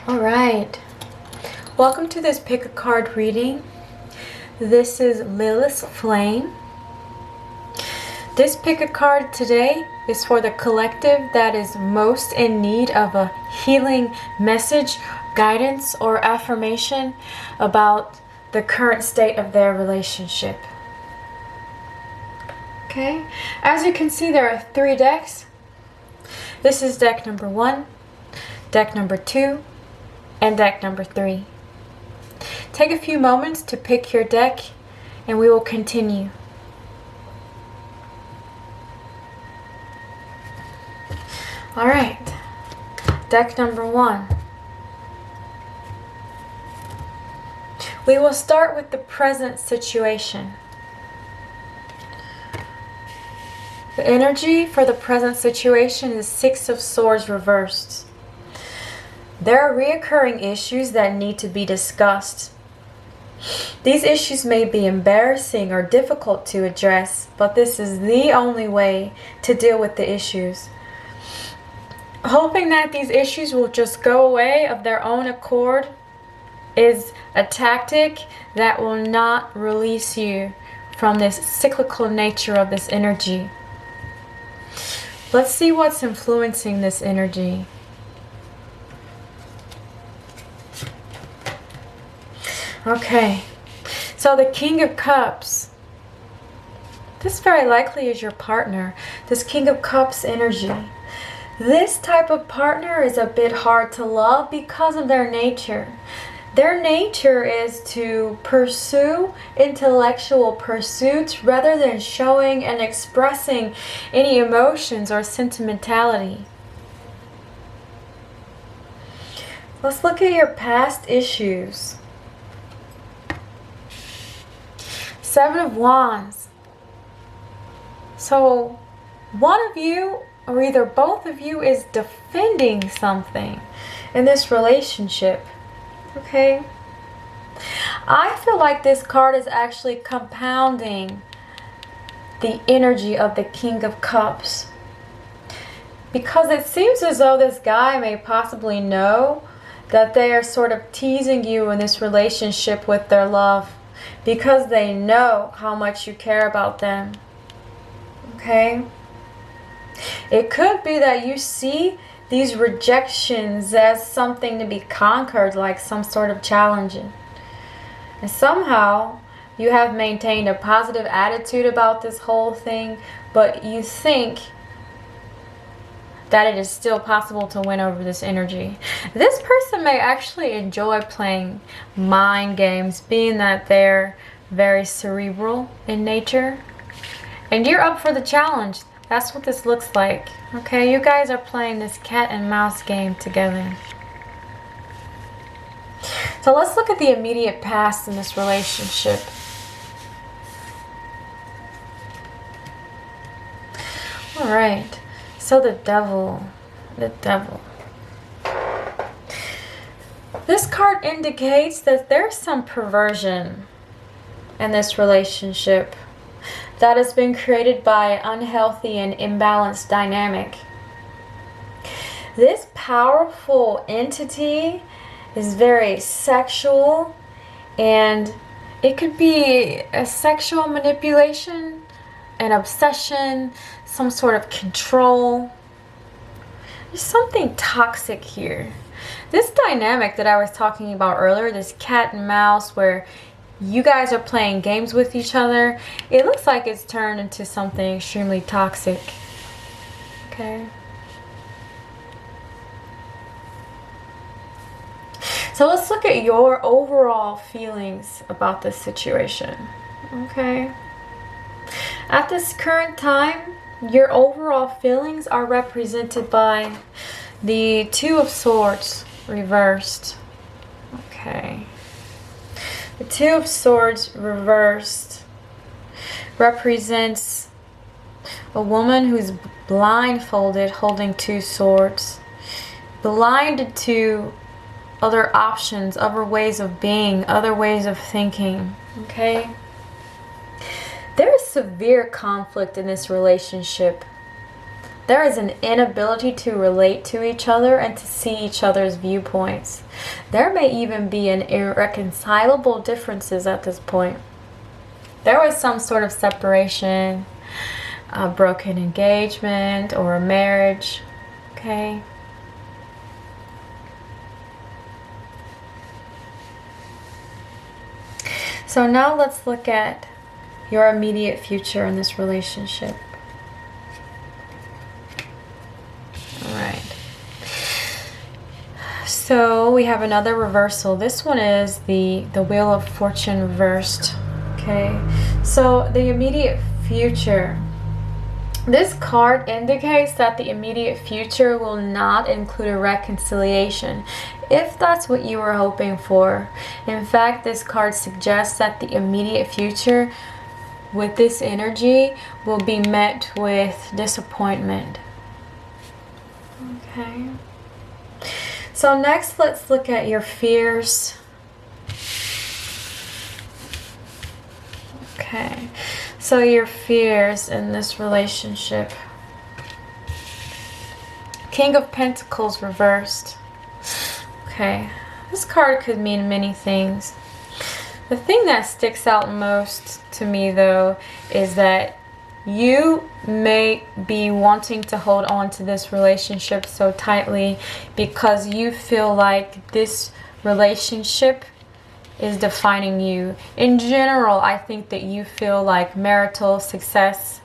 All right, welcome to this pick a card reading. This is Lilith's Flame. This pick a card today is for the collective that is most in need of a healing message, guidance, or affirmation about the current state of their relationship. Okay, as you can see, there are 3 decks. This is deck number 1, deck number 2, and deck number 3. Take a few moments to pick your deck and we will continue. Alright, deck number 1. We will start with the present situation. The energy for the present situation is 6 of Swords reversed. There are reoccurring issues that need to be discussed. These issues may be embarrassing or difficult to address, but this is the only way to deal with the issues. Hoping that these issues will just go away of their own accord is a tactic that will not release you from this cyclical nature of this energy. Let's see what's influencing this energy. Okay, so the King of Cups. This very likely is your partner. This King of Cups energy. This type of partner is a bit hard to love because of their nature. Their nature is to pursue intellectual pursuits rather than showing and expressing any emotions or sentimentality. Let's look at your past issues. 7 of Wands. So one of you or either both of you is defending something in this relationship. Okay? I feel like this card is actually compounding the energy of the King of Cups. Because it seems as though this guy may possibly know that they are sort of teasing you in this relationship with their love. Because they know how much you care about them. Okay? It could be that you see these rejections as something to be conquered, like some sort of challenge. And somehow you have maintained a positive attitude about this whole thing, but you think that it is still possible to win over this energy. This person may actually enjoy playing mind games, being that they're very cerebral in nature. And you're up for the challenge. That's what this looks like. Okay, you guys are playing this cat and mouse game together. So let's look at the immediate past in this relationship. All right. So the devil. This card indicates that there's some perversion in this relationship that has been created by an unhealthy and imbalanced dynamic. This powerful entity is very sexual, and it could be a sexual manipulation, an obsession, some sort of control. There's something toxic here. This dynamic that I was talking about earlier, this cat and mouse where you guys are playing games with each other, it looks like it's turned into something extremely toxic. Okay? So let's look at your overall feelings about this situation. Okay? At this current time, your overall feelings are represented by the 2 of Swords reversed. Okay. The 2 of Swords reversed represents a woman who's blindfolded holding 2 swords. Blinded to other options, other ways of being, other ways of thinking. Okay? There is severe conflict in this relationship. There is an inability to relate to each other and to see each other's viewpoints. There may even be an irreconcilable differences at this point. There was some sort of separation, a broken engagement, or a marriage. Okay. So now let's look at your immediate future in this relationship. Alright. So we have another reversal. This one is the Wheel of Fortune reversed. Okay. So the immediate future. This card indicates that the immediate future will not include a reconciliation, if that's what you were hoping for. In fact, this card suggests that the immediate future with this energy will be met with disappointment. Okay. So next, let's look at your fears. Okay. So your fears in this relationship. King of Pentacles reversed. Okay. This card could mean many things. The thing that sticks out most to me, though, is that you may be wanting to hold on to this relationship so tightly because you feel like this relationship is defining you. In general, I think that you feel like marital success,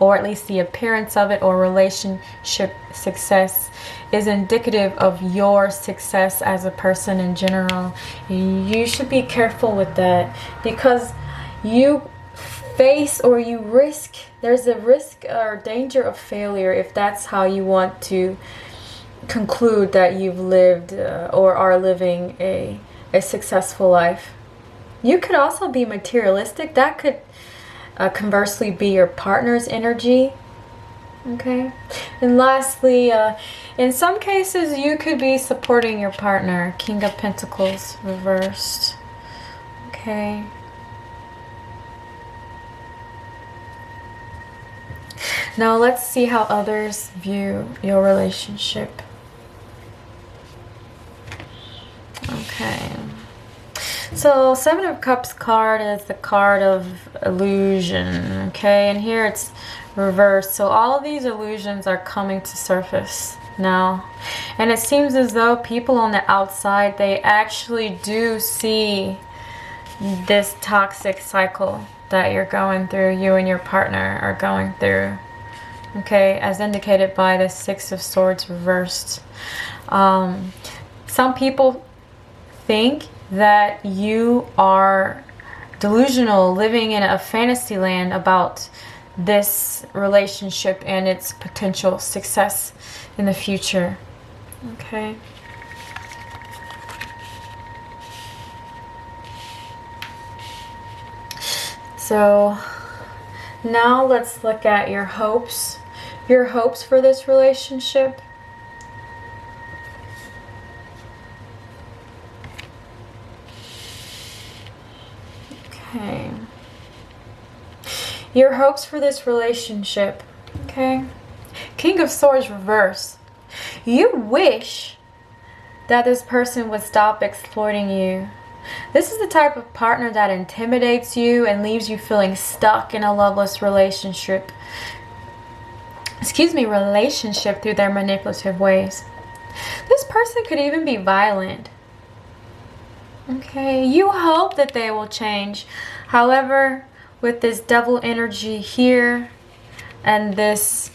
or at least the appearance of it, or relationship success is indicative of your success as a person in general. You should be careful with that because you face, or you risk, there's a risk or danger of failure if that's how you want to conclude that you've lived or are living a successful life. You could also be materialistic. That could conversely be your partner's energy. Okay. And lastly, in some cases you could be supporting your partner. King of Pentacles reversed. Okay. Now let's see how others view your relationship. Okay. So Seven of Cups card is the card of illusion. Okay. And here it's reversed. So all of these illusions are coming to surface now. And it seems as though people on the outside, they actually do see this toxic cycle that you're going through, you and your partner are going through. Okay, as indicated by the Six of Swords reversed. Some people think that you are delusional, living in a fantasy land about this relationship and its potential success in the future. Okay. So now let's look at your hopes. Your hopes for this relationship. Okay. Your hopes for this relationship. Okay. King of Swords reverse. You wish that this person would stop exploiting you. This is the type of partner that intimidates you and leaves you feeling stuck in a loveless relationship. Relationship through their manipulative ways. This person could even be violent. Okay, you hope that they will change. However, with this devil energy here and this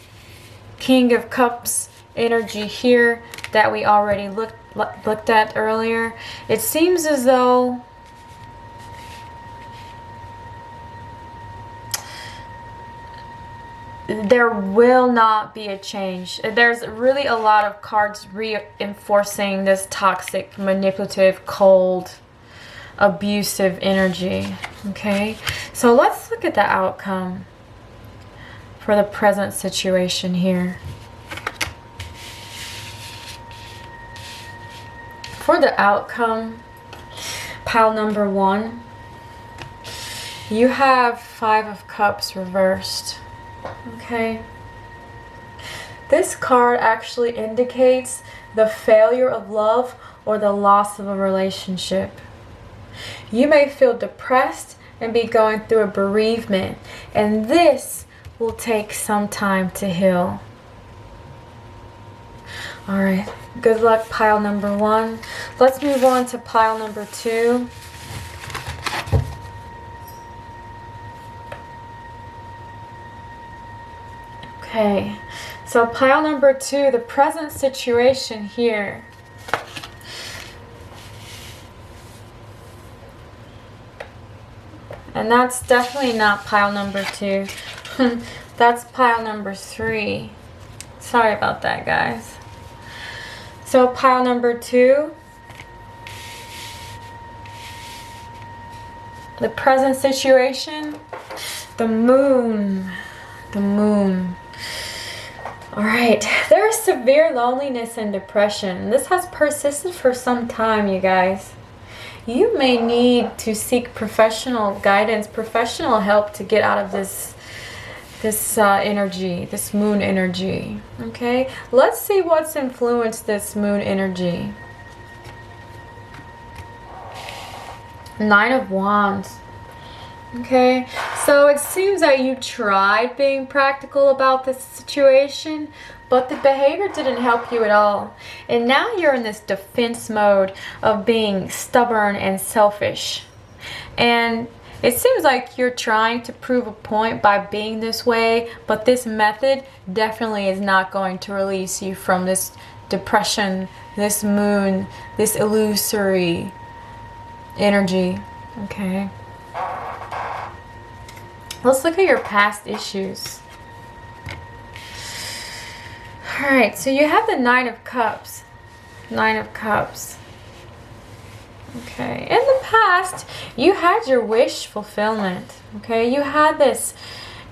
King of Cups energy here that we already looked at earlier, it seems as though there will not be a change. There's really a lot of cards reinforcing this toxic, manipulative, cold, abusive energy. Okay, so let's look at the outcome for the present situation here. For the outcome, pile number 1, you have 5 of Cups reversed. Okay. This card actually indicates the failure of love or the loss of a relationship. You may feel depressed and be going through a bereavement, and this will take some time to heal. All right, good luck, pile number 1. Let's move on to pile number 2. Okay, so pile number 2, the present situation here. And that's definitely not pile number 2. That's pile number 3. Sorry about that, guys. So pile number 2, the present situation, the moon. The moon. All right, there is severe loneliness and depression. This has persisted for some time, you guys. You may need to seek professional guidance, professional help to get out of this energy, this moon energy. Okay, let's see what's influenced this moon energy. 9 of Wands. Okay, so it seems that you tried being practical about this situation, but the behavior didn't help you at all. And now you're in this defense mode of being stubborn and selfish. And it seems like you're trying to prove a point by being this way, but this method definitely is not going to release you from this depression, this moon, this illusory energy. Okay. Let's look at your past issues. Alright, so you have the 9 of Cups. 9 of Cups. Okay, in the past, you had your wish fulfillment. Okay, you had this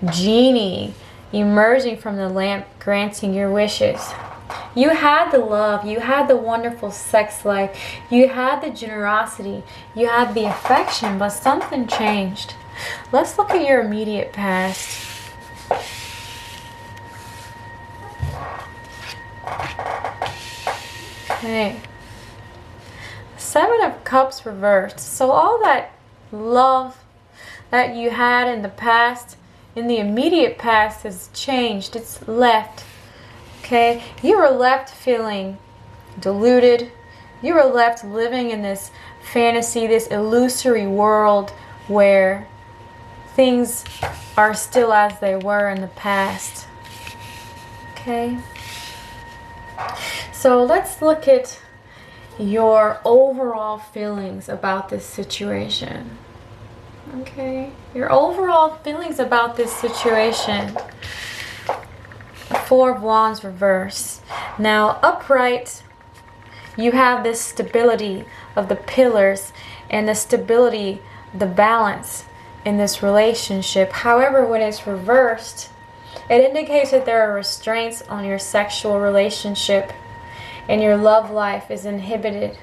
genie emerging from the lamp granting your wishes. You had the love, you had the wonderful sex life, you had the generosity, you had the affection, but something changed. Let's look at your immediate past. Okay. 7 of Cups reversed. So all that love that you had in the past, in the immediate past, has changed. It's left. Okay? You were left feeling deluded. You were left living in this fantasy, this illusory world where things are still as they were in the past. Okay? So let's look at your overall feelings about this situation. Okay? Your overall feelings about this situation. 4 of Wands reverse. Now, upright, you have this stability of the pillars and the stability, the balance in this relationship. However, when it's reversed, it indicates that there are restraints on your sexual relationship and your love life is inhibited.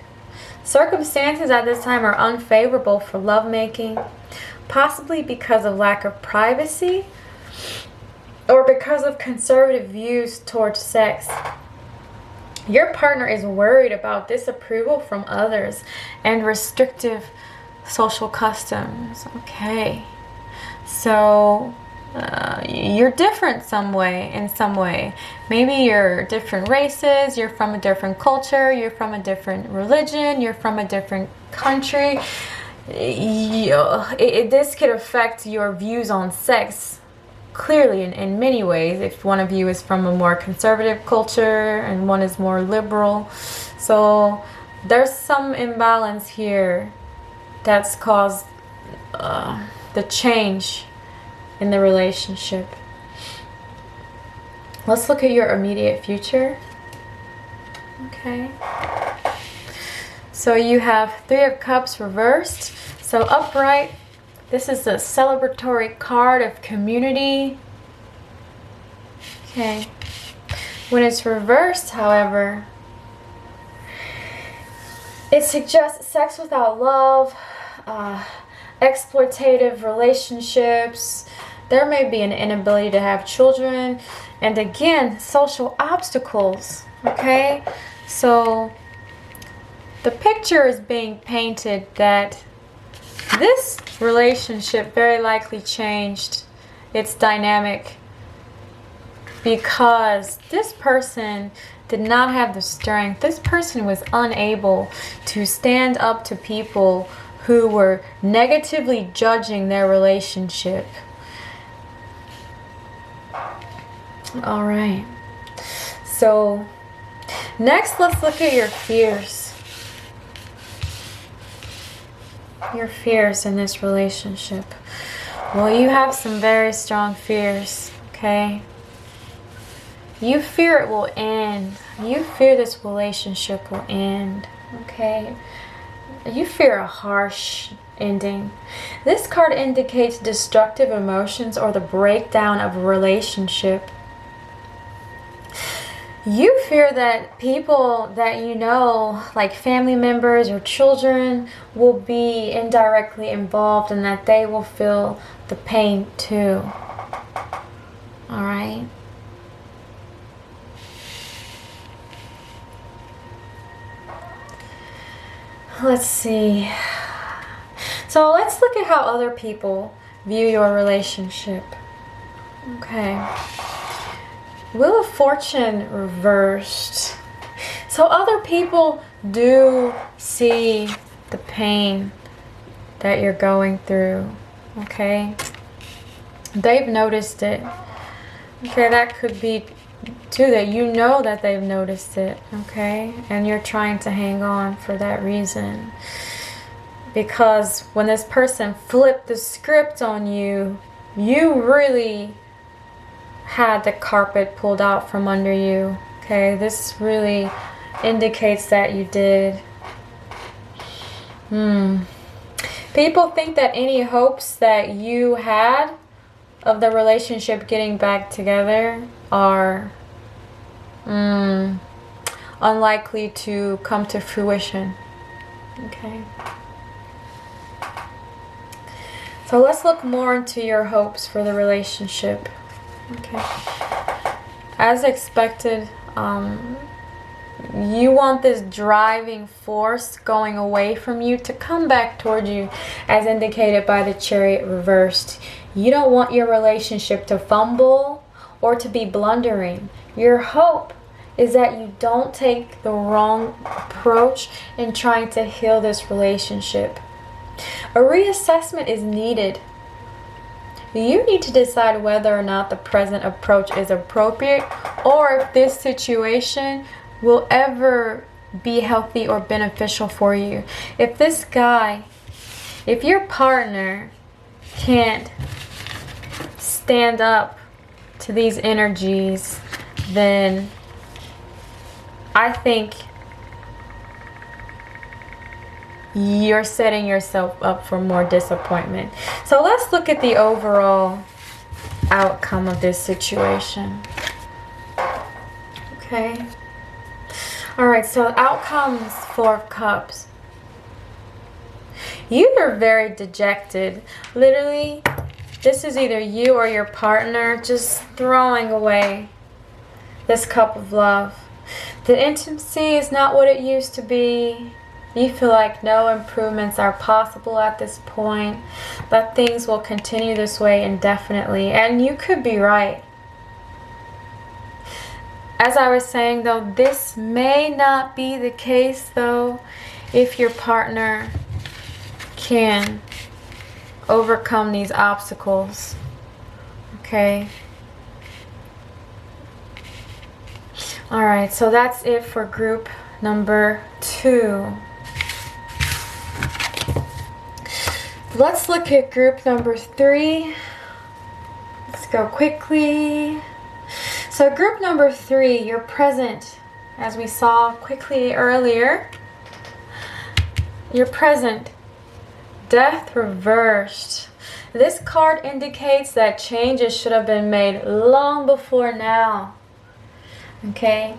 Circumstances at this time are unfavorable for lovemaking, possibly because of lack of privacy or because of conservative views towards sex. Your partner is worried about disapproval from others and restrictive social customs. Okay, so you're different in some way. Maybe you're different races, you're from a different culture, you're from a different religion, you're from a different country. This could affect your views on sex clearly in many ways, if one of you is from a more conservative culture and one is more liberal. So there's some imbalance here that's caused the change in the relationship. Let's look at your immediate future. Okay. So you have 3 of Cups reversed. So upright, this is a celebratory card of community. Okay. When it's reversed, however, it suggests sex without love, exploitative relationships. There may be an inability to have children, And again, social obstacles, okay? So the picture is being painted that this relationship very likely changed its dynamic because this person did not have the strength. This person was unable to stand up to people who were negatively judging their relationship. All right. So next, let's look at your fears. Your fears in this relationship. Well, you have some very strong fears, okay? You fear it will end. You fear this relationship will end, okay? You fear a harsh ending. This card indicates destructive emotions or the breakdown of a relationship. You fear that people that you know, like family members or children, will be indirectly involved and that they will feel the pain too. All right? Let's see. So let's look at how other people view your relationship. Okay. Wheel of Fortune reversed. So other people do see the pain that you're going through. Okay. They've noticed it. Okay, that could be too that you know that they've noticed it. Okay. And you're trying to hang on for that reason. Because when this person flipped the script on you, you really had the carpet pulled out from under you. Okay, this really indicates that you did. People think that any hopes that you had of the relationship getting back together are unlikely to come to fruition. Okay. So let's look more into your hopes for the relationship. Okay. As expected, you want this driving force going away from you to come back toward you, as indicated by the Chariot reversed. You don't want your relationship to fumble or to be blundering. Your hope is that you don't take the wrong approach in trying to heal this relationship. A reassessment is needed. You need to decide whether or not the present approach is appropriate or if this situation will ever be healthy or beneficial for you. If this guy, if your partner can't stand up to these energies, then I think you're setting yourself up for more disappointment. So let's look at the overall outcome of this situation. Okay. All right, so outcomes, 4 of Cups. You are very dejected. Literally, this is either you or your partner just throwing away this cup of love. The intimacy is not what it used to be. You feel like no improvements are possible at this point, that things will continue this way indefinitely, and you could be right. As I was saying though, this may not be the case though if your partner can overcome these obstacles. Okay. Alright, so that's it for group number 2. Let's look at group number 3. Let's go quickly. So group number 3, you're present, as we saw quickly earlier. You're present. Death reversed. This card indicates that changes should have been made long before now. Okay?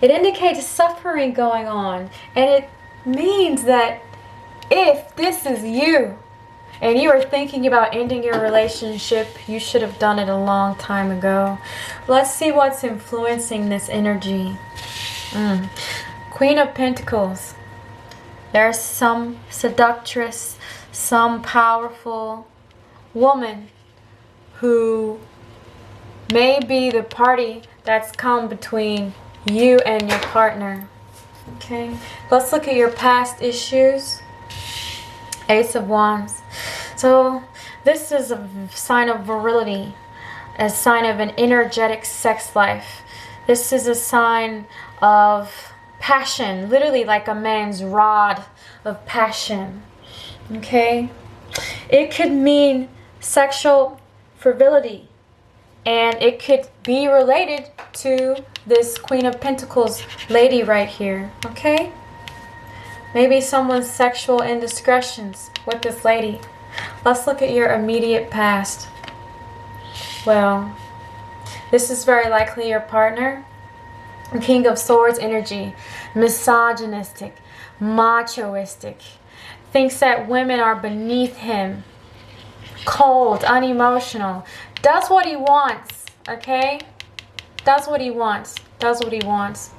It indicates suffering going on. And it means that if this is you, and you are thinking about ending your relationship, you should have done it a long time ago. Let's see what's influencing this energy. Queen of Pentacles. There's some seductress, some powerful woman who may be the party that's come between you and your partner. Okay, let's look at your past issues. Ace of Wands. So this is a sign of virility, a sign of an energetic sex life. This is a sign of passion, literally like a man's rod of passion. Okay, it could mean sexual frivolity, and it could be related to this Queen of Pentacles lady right here. Okay, maybe someone's sexual indiscretions with this lady. Let's look at your immediate past. Well, this is very likely your partner. King of Swords energy, misogynistic, machoistic, thinks that women are beneath him, cold, unemotional, does what he wants, okay? Does what he wants, does what he wants.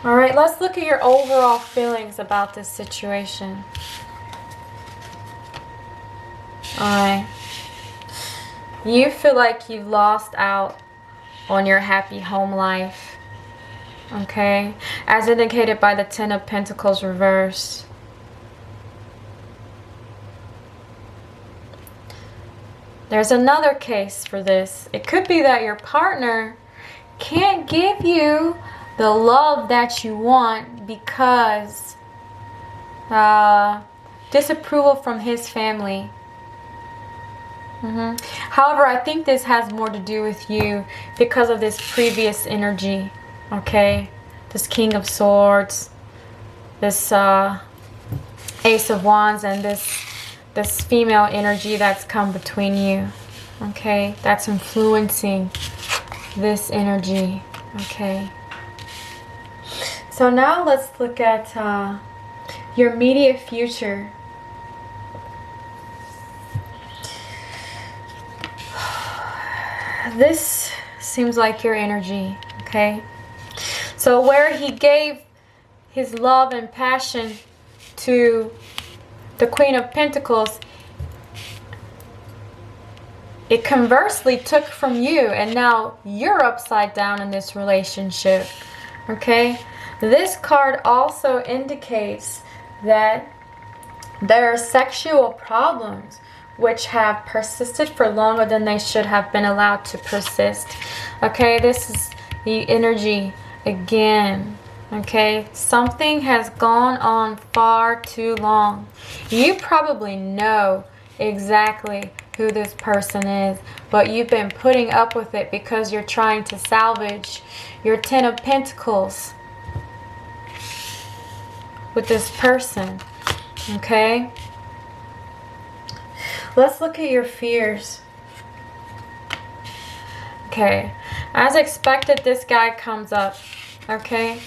All right, let's look at your overall feelings about this situation. All right. You feel like you've lost out on your happy home life. Okay? As indicated by the Ten of Pentacles reverse. There's another case for this. It could be that your partner can't give you the love that you want because disapproval from his family. However, I think this has more to do with you because of this previous energy. Okay, this King of Swords, this Ace of Wands, and this female energy that's come between you. Okay, that's influencing this energy. Okay, so now let's look at your immediate future. This seems like your energy, okay? So where he gave his love and passion to the Queen of Pentacles, it conversely took from you, and now you're upside down in this relationship, okay? This card also indicates that there are sexual problems which have persisted for longer than they should have been allowed to persist. Okay, this is the energy again. Okay, something has gone on far too long. You probably know exactly who this person is, but you've been putting up with it because you're trying to salvage your Ten of Pentacles with this person. Okay, let's look at your fears. Okay, as expected, this guy comes up. Okay,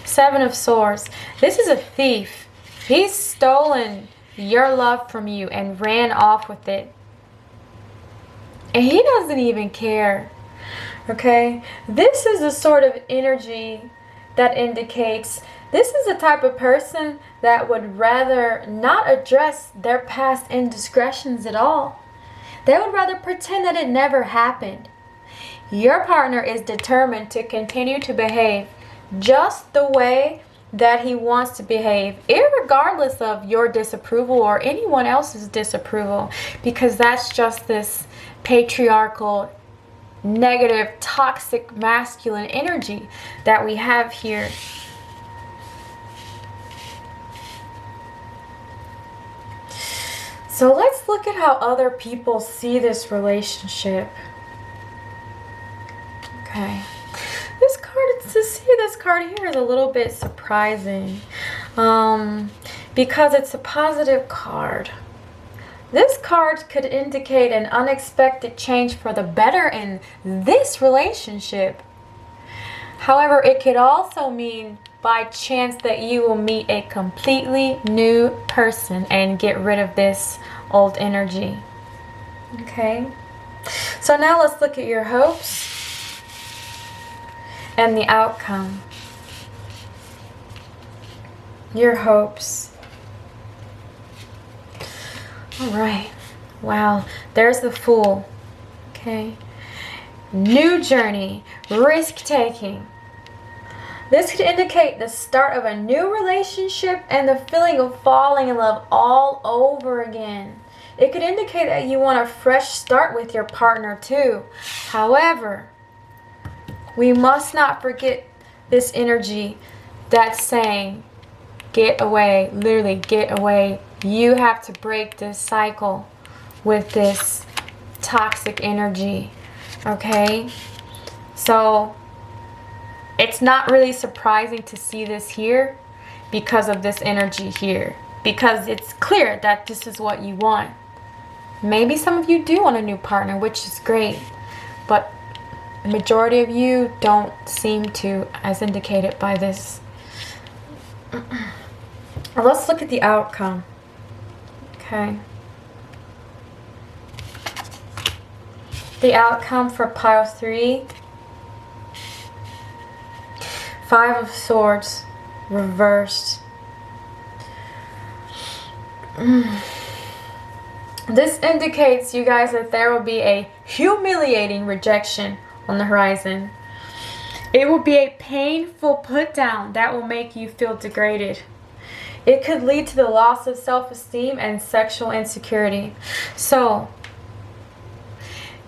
Seven of Swords. This is a thief. He's stolen your love from you and ran off with it. And he doesn't even care. Okay, this is the sort of energy that indicates this is the type of person that would rather not address their past indiscretions at all. They would rather pretend that it never happened. Your partner is determined to continue to behave just the way that he wants to behave, irregardless of your disapproval or anyone else's disapproval, because that's just this patriarchal, negative, toxic, masculine energy that we have here. So let's look at how other people see this relationship. Okay. This card, to see this card here is a little bit surprising because it's a positive card. This card could indicate an unexpected change for the better in this relationship. However, it could also mean by chance that you will meet a completely new person and get rid of this old energy. Okay? So now let's look at your hopes and the outcome. Your hopes. All right. Wow. There's the Fool. Okay. New journey. Risk taking. This could indicate the start of a new relationship and the feeling of falling in love all over again. It could indicate that you want a fresh start with your partner too. However, we must not forget this energy that's saying, get away, literally get away. You have to break this cycle with this toxic energy, okay? So it's not really surprising to see this here because of this energy here, because it's clear that this is what you want. Maybe some of you do want a new partner, which is great, but the majority of you don't seem to, as indicated by this. Let's look at the outcome. Okay. The outcome for pile 3. 5 of Swords reversed. This indicates, you guys, that there will be a humiliating rejection on the horizon. It will be a painful put down that will make you feel degraded. It could lead to the loss of self-esteem and sexual insecurity. So,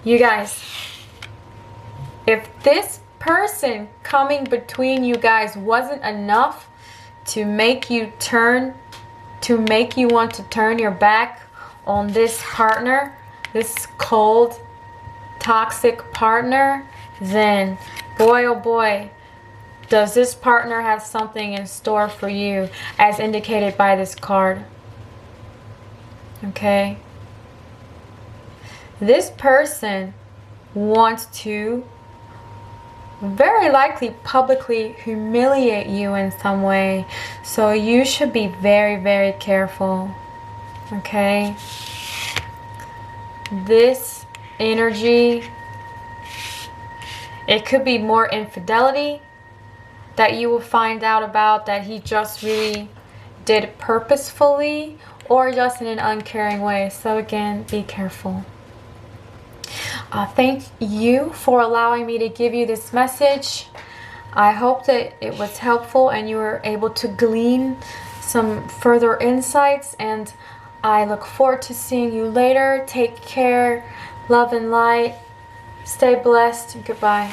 you guys, if this person coming between you guys wasn't enough to make you want to turn your back on this partner, this cold, toxic partner, then boy oh boy, does this partner have something in store for you, as indicated by this card. Okay? This person wants to very likely publicly humiliate you in some way. So you should be very, very careful. Okay? This energy, it could be more infidelity that you will find out about, that he just really did purposefully or just in an uncaring way. So again, be careful. Thank you for allowing me to give you this message. I hope that it was helpful and you were able to glean some further insights, and I look forward to seeing you later. Take care. Love and light. Stay blessed. Goodbye.